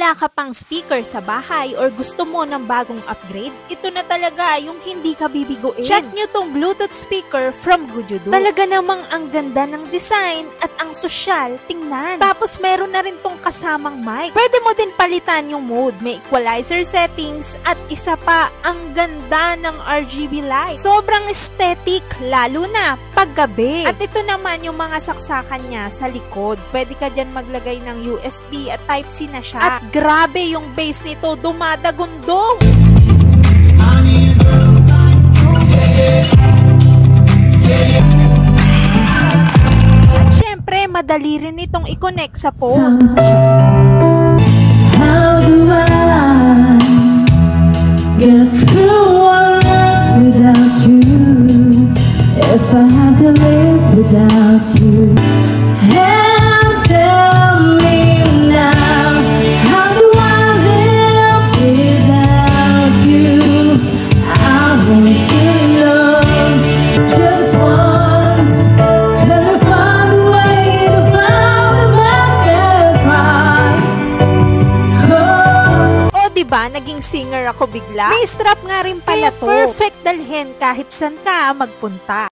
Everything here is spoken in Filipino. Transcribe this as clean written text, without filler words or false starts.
wala ka pang speaker sa bahay or gusto mo ng bagong upgrade, ito na talaga yung hindi ka bibiguin. Check nyo tong Bluetooth speaker from Goodoo. Talaga namang ang ganda ng design at ang sosyal tingnan. Tapos meron na rin tong kasamang mic. Pwede mo din palitan yung mode, may equalizer settings at isa pa, ang ganda ng RGB lights. Sobrang aesthetic, lalo na paggabi. At ito naman yung mga saksakan niya sa likod. Pwede ka dyan maglagay ng USB at Type-C na siya. At grabe yung bass nito, dumadagundong. At syempre, madali rin itong i-connect sa phone. How do I get through one night without you? If I have to live without you, and tell me now, how do I live without you? I want to know just once. Could I find a way to find a back and cry? O diba, naging singer ako bigla? May strap nga rin pala to. Perfect dalhin kahit saan ka magpunta.